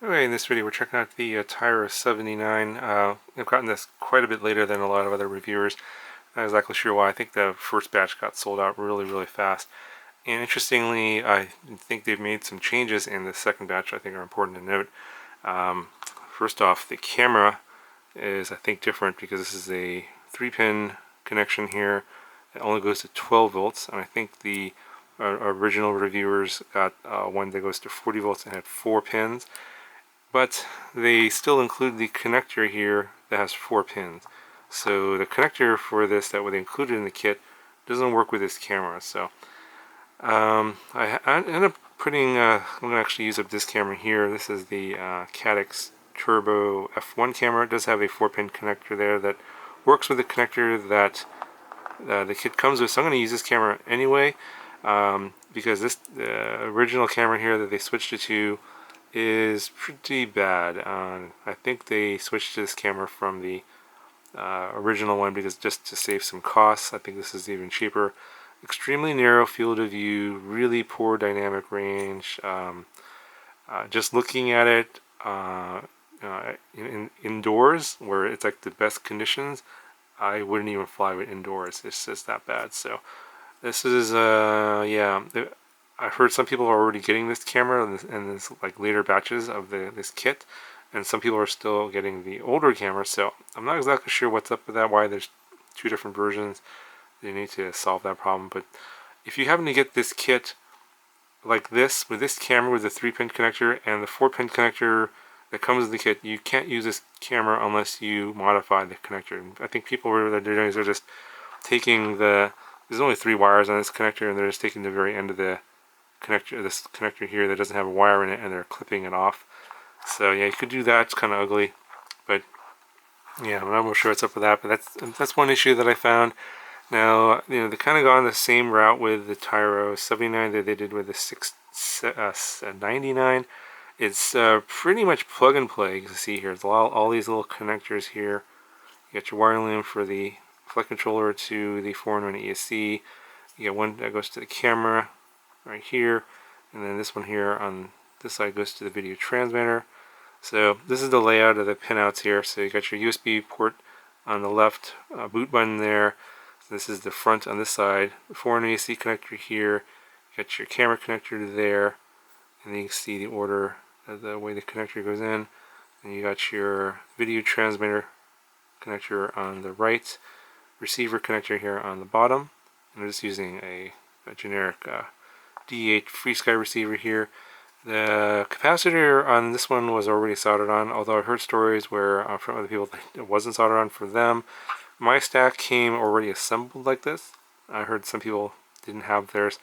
Anyway, in this video we're checking out the Tyro79. I've gotten this quite a bit later than a lot of other reviewers. I'm not exactly sure why. I think the first batch got sold out really fast. And interestingly, I think they've made some changes in the second batch I think are important to note. First off, the camera is I think different because this is a 3-pin connection here. It only goes to 12 volts, and I think the original reviewers got one that goes to 40 volts and had 4 pins. But they still include the connector here that has 4 pins. So the connector for this that was included in the kit doesn't work with this camera. So I ended up putting, I'm going to actually use up this camera here. This is the Caddx Turbo F1 camera. It does have a 4-pin connector there that works with the connector that the kit comes with. So I'm going to use this camera anyway because this original camera here that they switched it to is pretty bad. I think they switched to this camera from the original one because just to save some costs. I think this is even cheaper. Extremely narrow field of view, really poor dynamic range. Just looking at it indoors, where it's like the best conditions, I wouldn't even fly it indoors. It's just that bad. So this is yeah. I've heard some people are already getting this camera and this like later batches of this kit, and some people are still getting the older camera. So I'm not exactly sure what's up with that. Why there's 2 different versions? They need to solve that problem. But if you happen to get this kit like this with this camera with the 3-pin connector and the 4-pin connector that comes with the kit, you can't use this camera unless you modify the connector. I think people what they're doing is they're just taking there's only 3 wires on this connector, and they're just taking the very end of the connector, this connector here that doesn't have a wire in it, and they're clipping it off. So yeah, you could do that. It's kind of ugly, but yeah, I'm not sure what's up with that. But that's one issue that I found. Now, you know, they kind of gone the same route with the Tyro79 that they did with the 699. It's pretty much plug and play. You can see here, there's all these little connectors here. You got your wire loom for the flight controller to the 4-in-1 ESC. You got one that goes to the camera right here, and then this one here on this side goes to the video transmitter. So this is the layout of the pinouts here. So you got your USB port on the left, boot button there. So this is the front on this side, 4-in-1 ESC connector here. You got your camera connector there, and then you can see the order of the way the connector goes in. And you got your video transmitter connector on the right, receiver connector here on the bottom. And I'm just using a generic D8 FreeSky receiver here. The capacitor on this one was already soldered on, although I've heard stories where from other people that it wasn't soldered on for them. My stack came already assembled like this. I heard some people didn't have theirs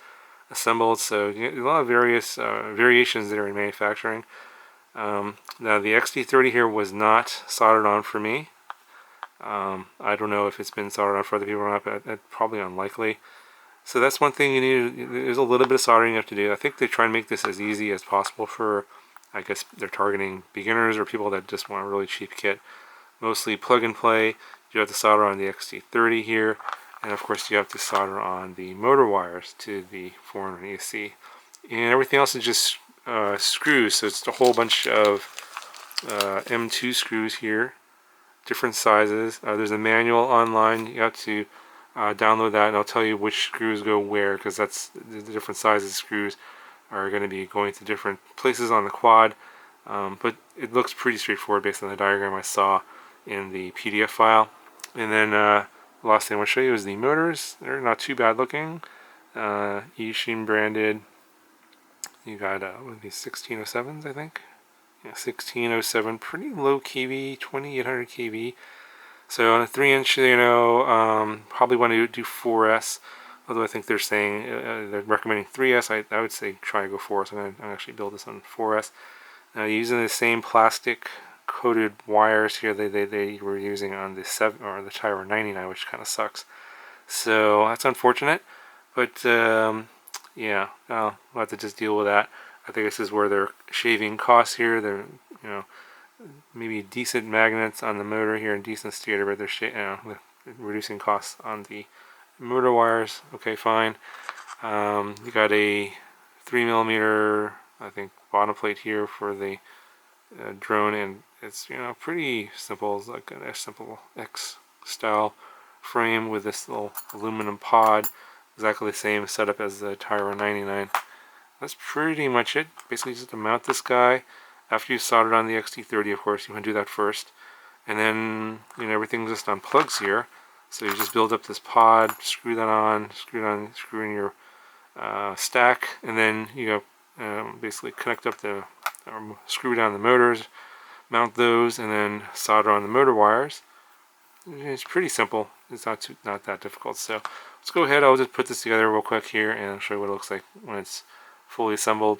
assembled, so you get a lot of various variations there in manufacturing. Now the XT30 here was not soldered on for me. I don't know if it's been soldered on for other people or not, but it's probably unlikely. So that's one thing you need. There's a little bit of soldering you have to do. I think they try and make this as easy as possible for, I guess they're targeting beginners or people that just want a really cheap kit. Mostly plug and play. You have to solder on the XT30 here, and of course you have to solder on the motor wires to the 4-in-1 ESC. And everything else is just screws. So it's a whole bunch of M2 screws here, different sizes. There's a manual online. You have to download that, and I'll tell you which screws go where, because that's the different sizes of screws are going to be going to different places on the quad. But it looks pretty straightforward based on the diagram I saw in the PDF file. And then the last thing I want to show you is the motors. They're not too bad looking. Eachine branded. You got one of these 1607s, I think. Yeah, 1607, pretty low kV, 2800 kV. So on a 3-inch, you know, probably want to do 4S. Although I think they're saying they're recommending 3S. I would say try to go 4S. I'm going to actually build this on 4S. Now using the same plastic coated wires here they were using on the the Tyro99, which kind of sucks. So that's unfortunate. But yeah, we'll have to just deal with that. I think this is where they're shaving costs here. They're, you know, maybe decent magnets on the motor here and decent stator, but they're reducing costs on the motor wires. Okay, fine. You got a 3mm, I think, bottom plate here for the drone, and it's pretty simple. It's like a simple X style frame with this little aluminum pod, exactly the same setup as the Tyro79. That's pretty much it. Basically just to mount this guy. After you solder on the XT30, of course, you want to do that first. And then, everything just unplugs here. So you just build up this pod, screw that on, screw in your stack, and then you basically connect up screw down the motors, mount those, and then solder on the motor wires. It's pretty simple. It's not that difficult. So let's go ahead. I'll just put this together real quick here and I'll show you what it looks like when it's fully assembled.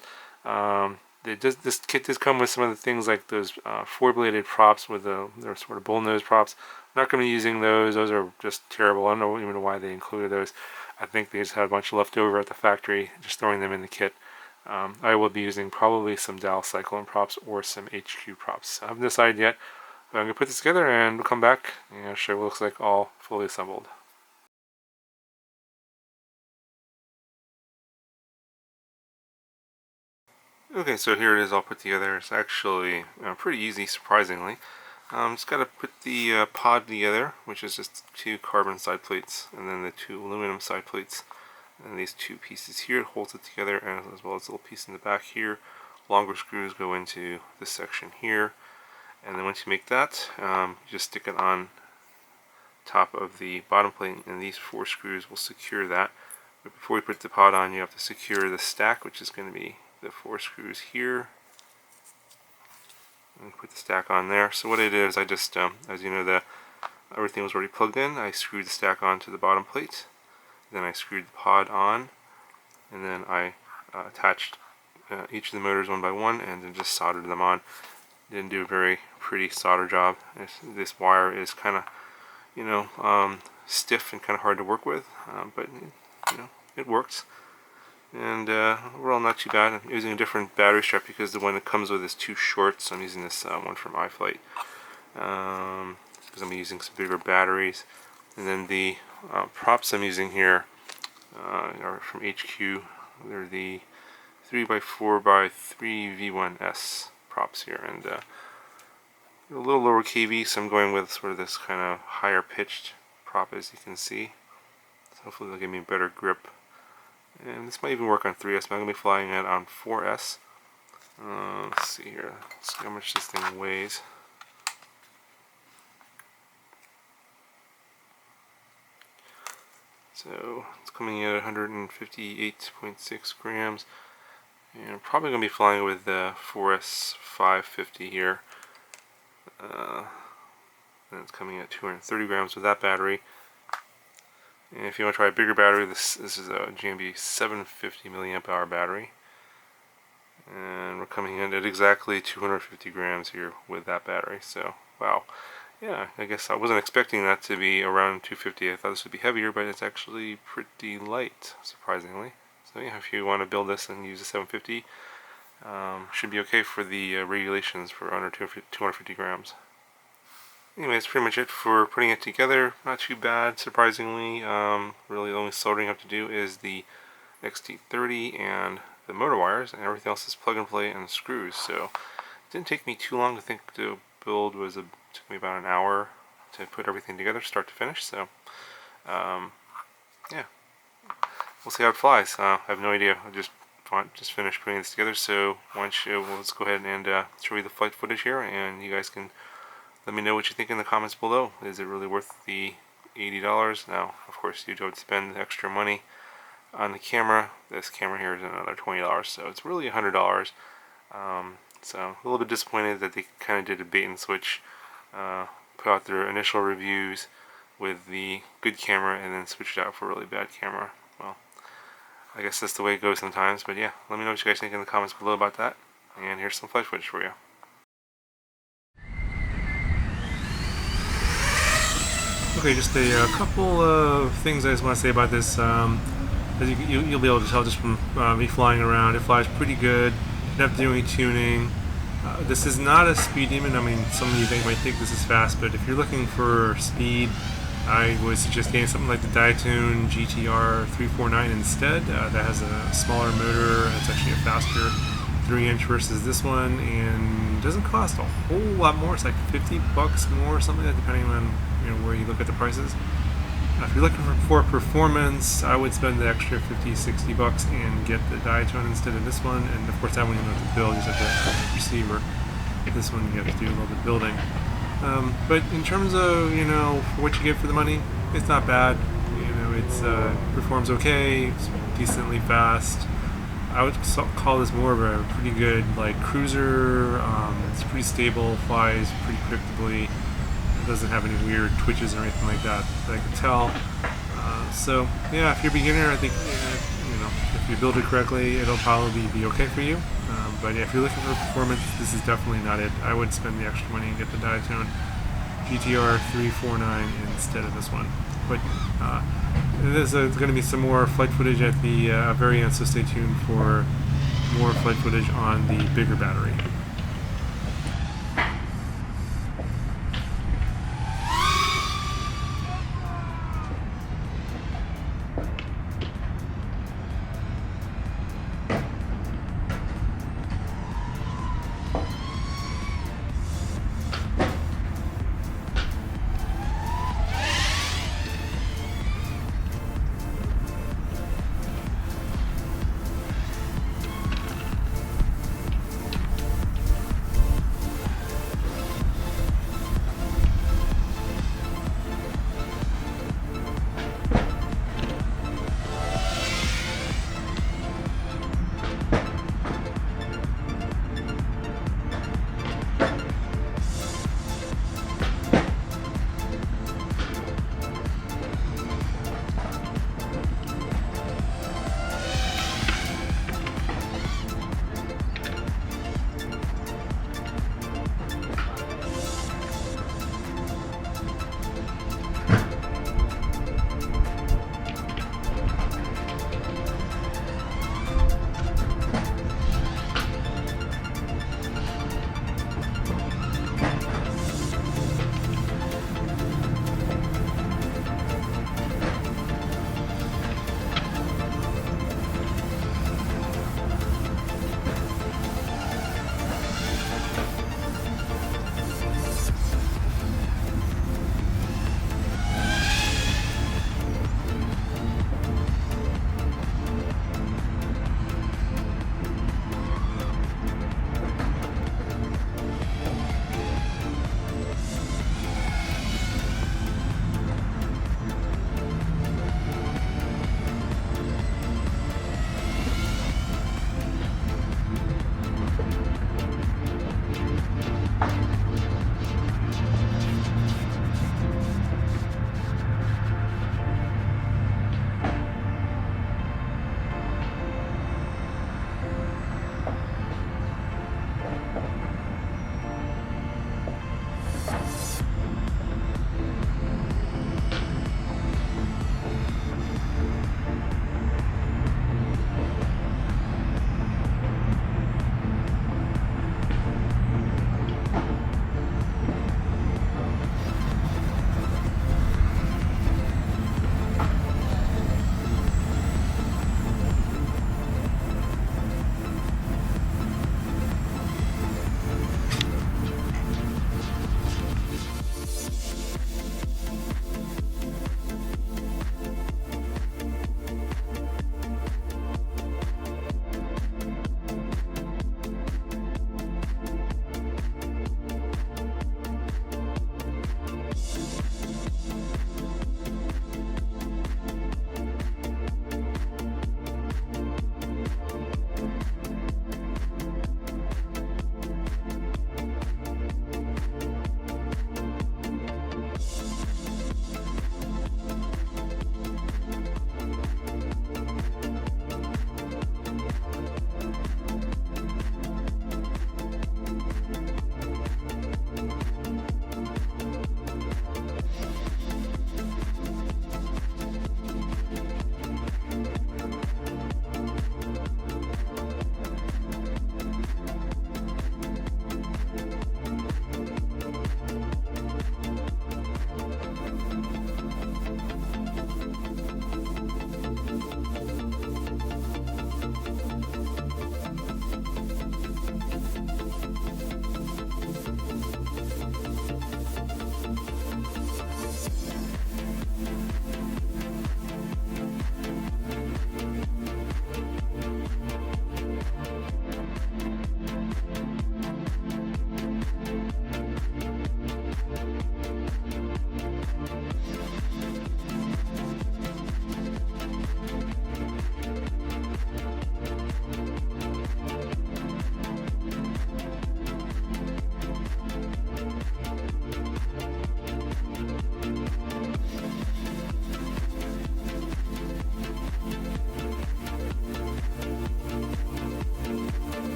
This kit does come with some of the things like those four-bladed props with they're sort of bullnose props. I'm not going to be using those. Those are just terrible. I don't even know why they included those. I think they just had a bunch left over at the factory, just throwing them in the kit. I will be using probably some Dow Cyclone props or some HQ props. I haven't decided yet, but I'm going to put this together and we'll come back and show you what it looks like all fully assembled. Okay, so here it is all put together. It's actually pretty easy, surprisingly. Just got to put the pod together, which is just 2 carbon side plates, and then the 2 aluminum side plates. And these 2 pieces here holds it together, and as well as a little piece in the back here. Longer screws go into this section here, and then once you make that, you just stick it on top of the bottom plate, and these 4 screws will secure that. But before you put the pod on, you have to secure the stack, which is going to be the 4 screws here. And put the stack on there. So what I did is I just, as you know, everything was already plugged in. I screwed the stack onto the bottom plate. Then I screwed the pod on, and then I attached each of the motors one by one, and then just soldered them on. Didn't do a very pretty solder job. This wire is kind of, stiff and kind of hard to work with, but it works. And overall, not too bad. I'm using a different battery strap because the one that comes with is too short, so I'm using this one from iFlight because I'm using some bigger batteries. And then the props I'm using here are from HQ. They're the 3x4x3 V1S props here, and a little lower kV, so I'm going with sort of this kind of higher pitched prop, as you can see. So hopefully they'll give me a better grip. And this might even work on 3S, but I'm going to be flying it on 4S. Let's see here. Let's see how much this thing weighs. So it's coming in at 158.6 grams. And I'm probably going to be flying with the 4S 550 here. And it's coming at 230 grams with that battery. And if you want to try a bigger battery, this is a GNB 750 milliamp hour battery. And we're coming in at exactly 250 grams here with that battery. So, wow. Yeah, I guess I wasn't expecting that to be around 250. I thought this would be heavier, but it's actually pretty light, surprisingly. So yeah, if you want to build this and use a 750, should be okay for the regulations for under 250 grams. Anyway, that's pretty much it for putting it together. Not too bad, surprisingly. Really, the only soldering you have to do is the XT30 and the motor wires, and everything else is plug and play and screws. So it didn't take me too long. I think the build took me about an hour to put everything together, start to finish. So yeah, we'll see how it flies. I have no idea. I just finished putting this together. So let's go ahead and show you the flight footage here, and you guys can let me know what you think in the comments below. Is it really worth the $80? Now, of course, you don't spend the extra money on the camera. This camera here is another $20, so it's really $100. So a little bit disappointed that they kind of did a bait and switch, put out their initial reviews with the good camera and then switched it out for a really bad camera. Well, I guess that's the way it goes sometimes, but yeah, let me know what you guys think in the comments below about that, and here's some flight footage for you. Okay, just a couple of things I just want to say about this. As you'll be able to tell just from me flying around, it flies pretty good. You don't have to do any tuning. This is not a speed demon. I mean, some of you might think this is fast, but if you're looking for speed, I would suggest getting something like the Diatune GTR 349 instead. That has a smaller motor. It's actually a faster 3-inch versus this one, and doesn't cost a whole lot more. It's like $50 more or something like that, depending on where you look at the prices. If you're looking for performance, I would spend the extra $50-$60 and get the diatone instead of this one. And of course, that one you don't have to build; you just have to receiver. This one you have to do a little bit of building. But in terms of what you get for the money, it's not bad. It's performs okay. It's decently fast. I would call this more of a pretty good cruiser. It's pretty stable, flies pretty predictably. It doesn't have any weird twitches or anything like that I can tell. So yeah, if you're a beginner, I think if you build it correctly, it'll probably be okay for you. But yeah, if you're looking for performance, this is definitely not it. I would spend the extra money and get the diatone GTR 349 instead of this one. But there's going to be some more flight footage at the very end, so stay tuned for more flight footage on the bigger battery.